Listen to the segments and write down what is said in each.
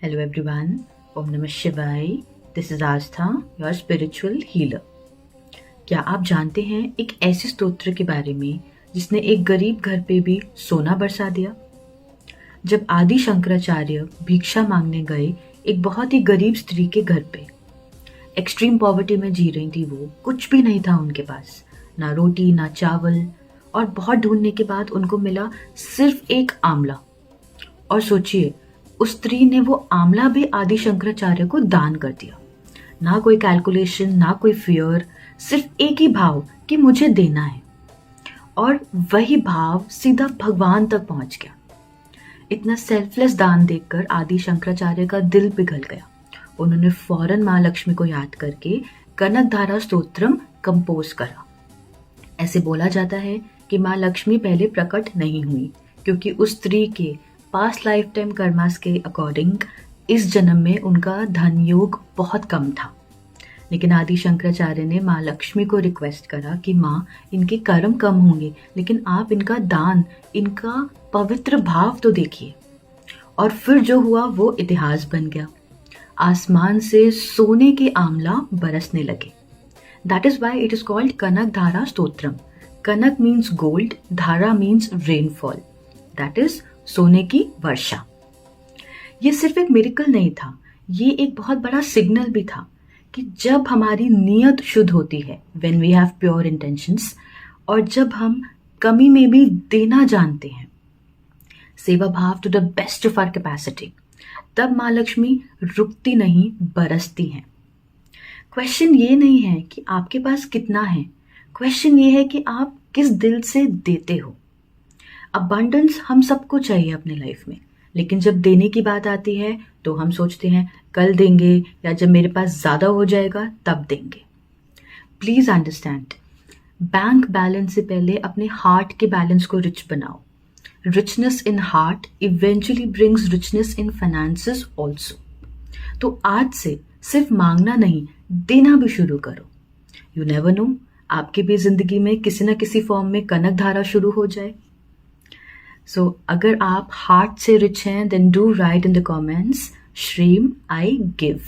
Hello everyone, Om Namah Shivaya. This is Astha, your spiritual healer. क्या आप जानते हैं एक ऐसे स्तोत्र के बारे में जिसने एक गरीब घर पे भी सोना बरसा दिया? जब आदि शंकराचार्य भिक्षा मांगने गए एक बहुत ही गरीब स्त्री के घर पे, एक्सट्रीम पॉवर्टी में जी रही थी वो, कुछ भी नहीं था उनके पास, ना रोटी ना चावल, और बहुत ढूंढने के बाद उनको मिला सिर्फ एक आंवला। और सोचिए, उस स्त्री ने वो आंवला भी आदि शंकराचार्य को दान कर दिया। ना कोई कैलकुलेशन, ना कोई फियर, सिर्फ एक ही भाव कि मुझे देना है, और वही भाव सीधा भगवान तक पहुंच गया। इतना सेल्फलेस दान देखकर आदि शंकराचार्य का दिल पिघल गया। उन्होंने फौरन माँ लक्ष्मी को याद करके कनकधारा स्तोत्रम कंपोज करा। ऐसे बोला जाता है कि माँ लक्ष्मी पहले प्रकट नहीं हुई, क्योंकि उस स्त्री के पास्ट लाइफ टाइम कर्मास के अकॉर्डिंग इस जन्म में उनका धन योग बहुत कम था। लेकिन आदि शंकराचार्य ने माँ लक्ष्मी को रिक्वेस्ट करा कि माँ, इनके कर्म कम होंगे, लेकिन आप इनका दान, इनका पवित्र भाव तो देखिए। और फिर जो हुआ वो इतिहास बन गया। आसमान से सोने के आंवला बरसने लगे। That is why it is called Kanakdhara stotram. Kanak means gold, धारा मीन्स रेनफॉल, दैट इज सोने की वर्षा. ये सिर्फ एक मिरेकल नहीं था, ये एक बहुत बड़ा सिग्नल भी था कि जब हमारी नीयत शुद्ध होती है, when we have pure intentions, और जब हम कमी में भी देना जानते हैं, सेवा भाव to the best of our capacity, तब माँ लक्ष्मी रुकती नहीं, बरसती हैं. क्वेश्चन ये नहीं है कि आपके पास कितना है, क्वेश्चन ये है कि आप किस दिल से देते हो. अबंडेंस हम सबको चाहिए अपने लाइफ में, लेकिन जब देने की बात आती है तो हम सोचते हैं कल देंगे, या जब मेरे पास ज़्यादा हो जाएगा तब देंगे. प्लीज़ अंडरस्टैंड, बैंक बैलेंस से पहले अपने हार्ट के बैलेंस को रिच बनाओ. Richness in heart eventually brings richness in finances also. तो आज से सिर्फ मांगना नहीं, देना भी शुरू करो. यू नेवर नो, आपकी भी जिंदगी में किसी न किसी फॉर्म में कनक धारा शुरू हो जाए. सो अगर आप हार्ट से रिच हैं, then do write in the comments, श्रीम I give.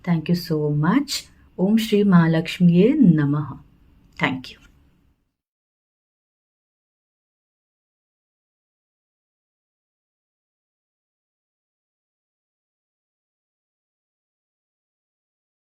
Thank you so much. Om Shri Mahalakshmi नमः. Thank you.